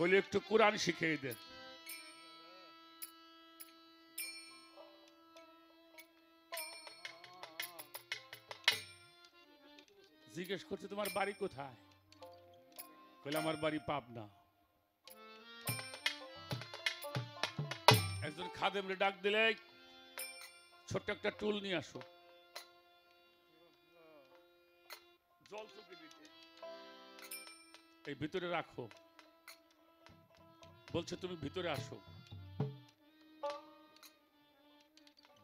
বলে একটু কোরআন শিখিয়ে দেন। জিজ্ঞেস করছে তোমার বাড়ি কোথায়? বলে আমার বাড়ি পাবনা। একজন খাদেমরে ডাক দিলে ছোট্ট একটা টুল নিয়ে আসো, জল চুকে দিতে, এই ভিতরে রাখো। বলছে তুমি ভিতরে আসো।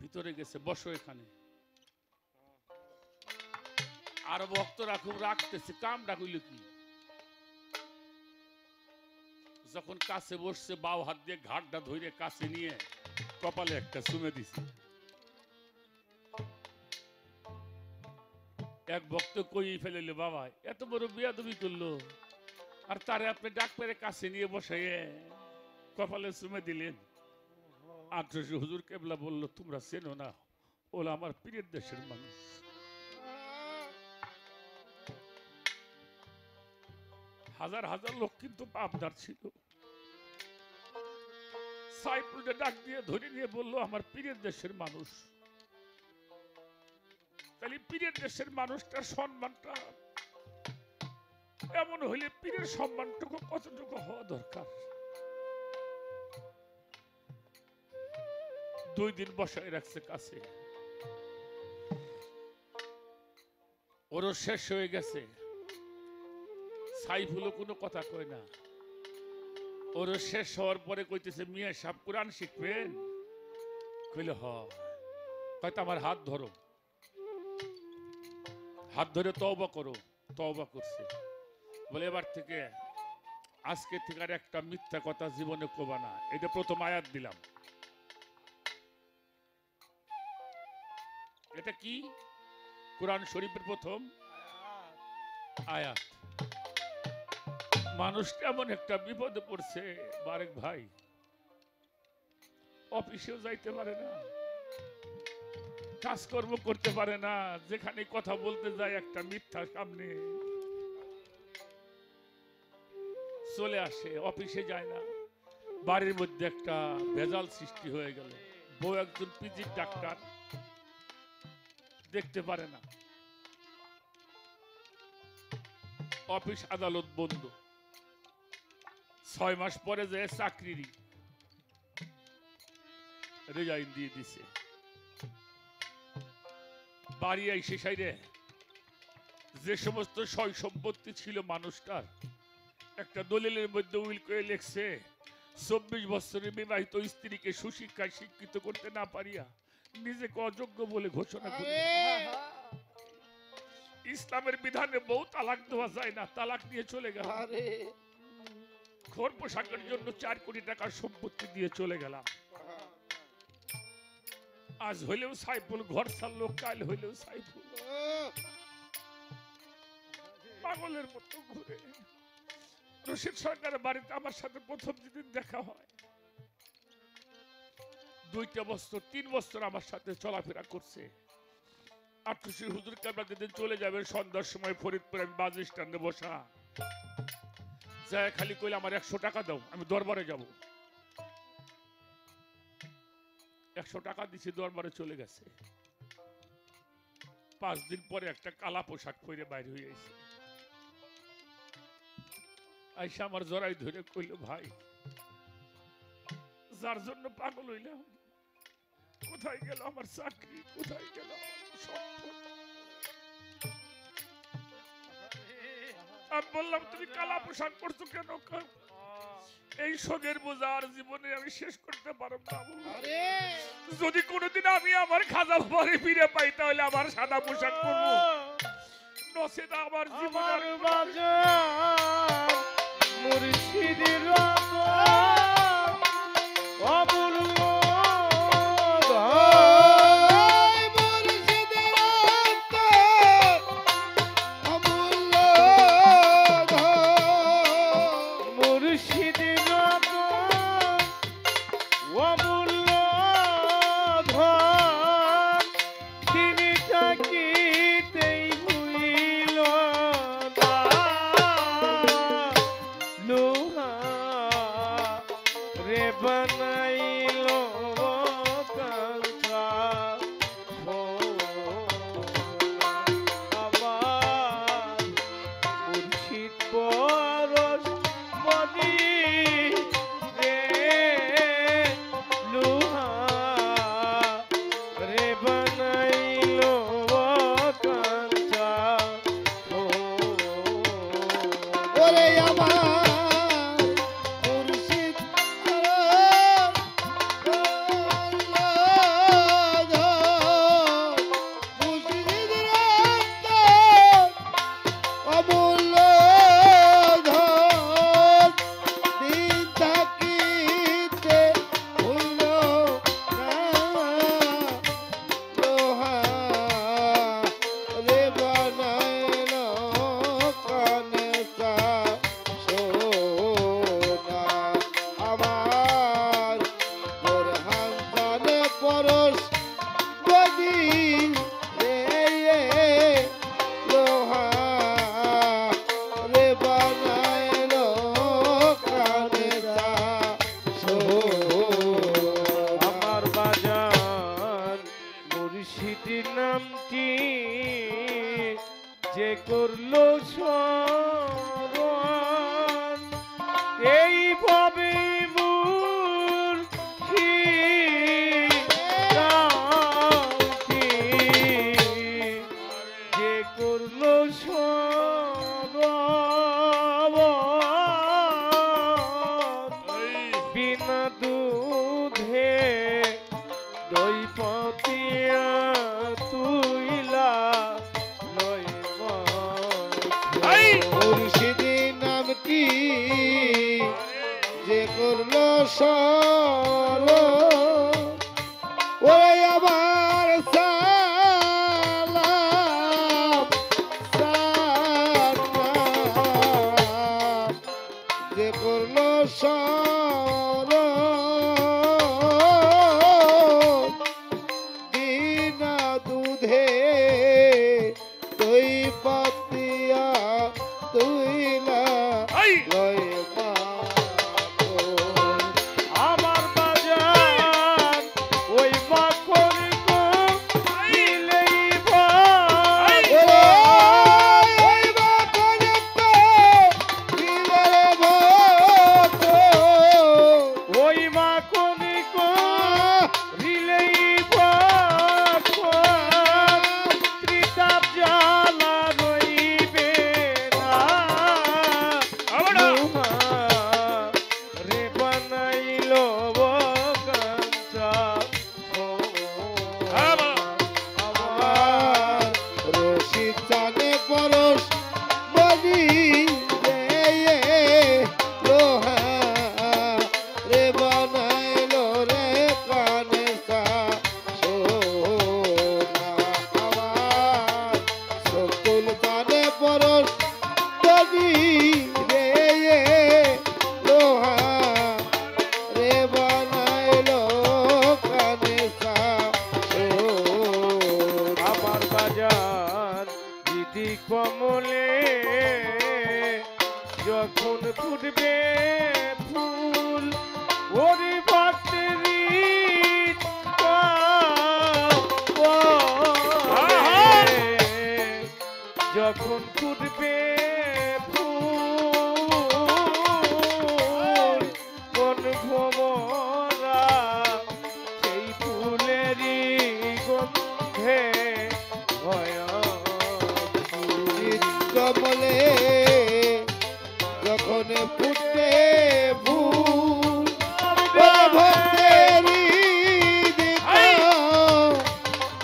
ভিতরে গেছে, বসো এখানে। আর ভক্তরা খুব রাখতেছে, কাম ডাকইল কি? যখন কাছে বসছে, বাও হাত দিয়ে ঘাটটা ধরে কাছে নিয়ে কপালে একটা চুমে দিছে। এক ভক্ত কই ফেলে, বাবা এত বড় বিয়াদবি করলো, আর তারে আপনি ডাক পেরে কাছে নিয়ে বসাইয়ে কপালে চুমে দিলেন। আগ্রসী হুজুর কেবলা বলল, তোমরা চেনো না, ওলা আমার পীরের দেশের মানুষ। হাজার হাজার লোক কিন্তু পাবনার ছিল। সাইফুলটা ডাক দিয়ে ধরে নিয়ে বলল, আমার পীরের দেশের মানুষ। তাহলে পীরের দেশের মানুষটার সম্মানটা এমন হইলে পীরের সম্মানটুকু কতটুকু হওয়া দরকার। 2 দিন বসায় রাখছে কাছে, ওরও শেষ হয়ে গেছে। সাইফুলও কোনো কথা কয় না। ওর শেষ হওয়ার পরে কইতেছে, মিয়া সাহেব কোরআন শিখবেন? কইলে হয়তো আমার হাত ধরো, হাত ধরে তওবা করো। তওবা করছে। বলে এবার থেকে, আজকে থেকে আর একটা মিথ্যা কথা জীবনে কবা না। এটা প্রথম আয়াত দিলাম। এটা কি? কোরআন শরীফের প্রথম আয়াত। মানুষ এমন একটা বিপদে পড়ছে বারেক ভাই, অফিসেও যাইতে পারে না, কাজকর্ম করতে পারে না। যেখানে কথা বলতে যায় একটা মিথ্যা সামনে চলে আসে, অফিসে যায় না। বাড়ির মধ্যে একটা ভেজাল সৃষ্টি হয়ে গেল। বউ একজন পিজির ডাক্তার, দেখতে পারে না। অফিস আদালত বন্ধ। 6 মাস পরে যে চাকরির রিজাইন দিয়ে দিছে। বাড়ি আইসে সাইরে যে সমস্ত সয় সম্পত্তি ছিল মানুষটার, একটা দলিলের মধ্যে উইল করে লেখছে, 24 বছরের বিবাহিত স্ত্রীকে সুশিক্ষায় শিক্ষিত করতে না পারিয়া নিজেকে অযোগ্য বলে ঘোষণা করে। ইসলামের বিধানে বউ তালাক দেওয়া যায় না, তালাক নিয়ে চলে গেল। ঘর পোশাকের জন্য 4 কোটি টাকার সম্পত্তি দিয়ে চলে গেলাম। আজ হইলেও সাইফুল ঘর ছাড়লো, কাল হইলেও সাইফুল পাগলের মতো ঘুরে। রশিদ সরকারের বাড়িতে আমার সাথে প্রথম যেদিন দেখা হয়, 2টা বছর 3 বছর আমার সাথে চলাফেরা করছে। আটশি হুজুর কেবলা যেদিন চলে যাবে সন্ধ্যার সময় ফরিদপুর, আমি বাস স্ট্যান্ডে বসা যায়, খালি কইলে আমার 100 টাকা দাও, আমি দরবারে যাব। 100 টাকা দিছি, দরবারে চলে গেছে। 5 দিন পরে একটা কালা পোশাক পরে বাইরে হয়ে গেছে। আইসা আমার জড়াই ধরে কইল, ভাই যার জন্য পাগল হইলাম, কোথায় গেল আমার চাকরি, কোথায় গেল আমার সম্পদ? আমি বললাম, তুমি কালা পোশাক পরছো কেন? এই শোকের বোঝা আর জীবনে আমি শেষ করতে পারব না। যদি কোনোদিন আমি আমার খাজা বাবারে ফিরে পাই, তাহলে আমার সাদা পোশাক পরবো, নচেত আমার জীবনের মাঝে মুর্শিদের তিনি থাকিতেই হইল না। নামটি যে করলো স্মরণ এইভাবে যে করলো বিনা দুধে দই পাতিয়া তুইলা লয় মুর্শিদি নামটি যে করলো স্মরণ ওরে আমার সালাম সালাম যে করলো স্মরণ বিনা দুধে তুই পাতিয়া তুইলা লয় আমার বাজার ওই মাখন দিলেই ভাই ওই মাখন দিলেই ত্রিতাপ জ্বালা রইবে না রে বানাইল কাঞ্চা আমার রশি চালে পরশ বলি লোহা রে বানাইলো রে কানে সা সোনা আমার সকল চালে পরশ বলি রে লোহা রে বানাইলো কানে সা সোনা আমার বাজার দিদি কমলে যখন ফুটবে ফুল ওরে ভক্তেরি যখন ফুটবে ফুল কোন ভোমরা সেই ফুলেরই গন্ধে কমলে যখন ফুটে ফুল ভক্তেরি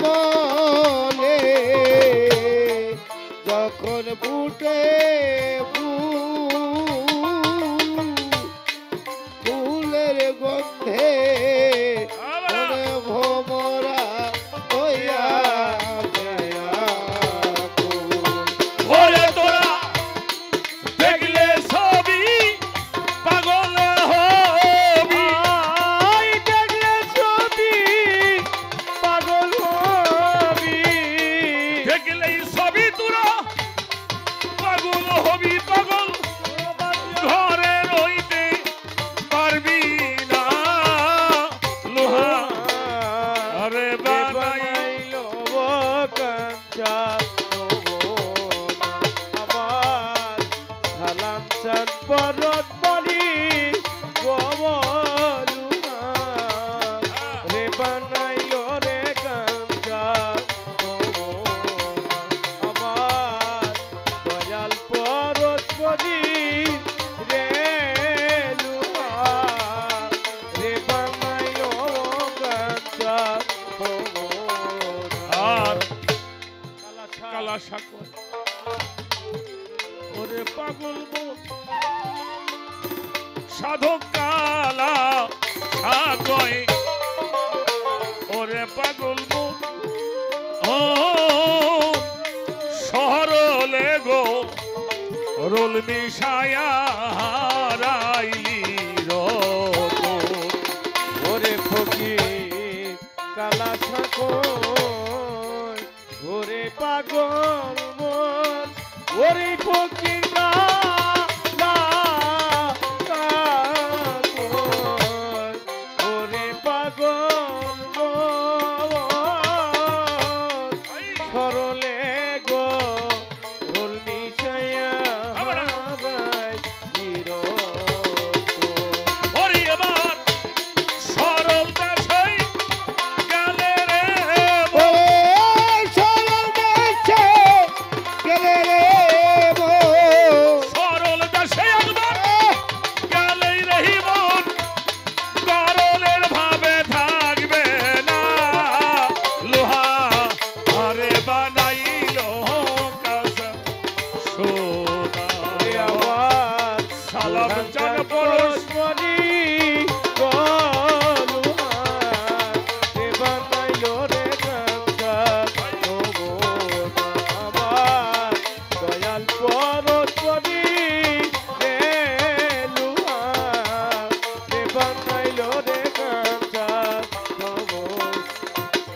কমলে যখন ফুটে ফুলের গন্ধে মনে ভোমরা হইয়া ওরে তোরা দেখলে ছবি পাগল হবি দেখলে ছবি পাগল হবি দেখলেই ছবি তোরা পাগল হবি পাগল ঘরে রইতে পারবি না লোহা আরে বানাই বানাইল কাঞ্চা আমার সালাম চাঁদ পরত বলি গোবলুনা রে বানাইল রে কাঞ্চা আমার দয়াল পরত বলি পাগল মন সাধক কালা সাগয় ওরে পাগল মন ও সরলে গো রোল মিশায়া রাইলি রতন ওরে ফকির কালা ঠাকুর ওরে পাগল মন ওরে ফকির কালা ঠাকুর ওরে পাগল মন সরলে গো রোল মিশায়া ওরে এবার সরল দাসই গেলে রে ওরে সরল দেশে গেলে রে সরল দাসে একবার গেলেই রহিমন গরলের ভাবে থাকবে না লোহা আরে বানাইল কাসম সোনা সালাম জান পরশ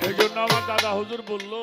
এই জন্য আমার দাদা হুজুর বললো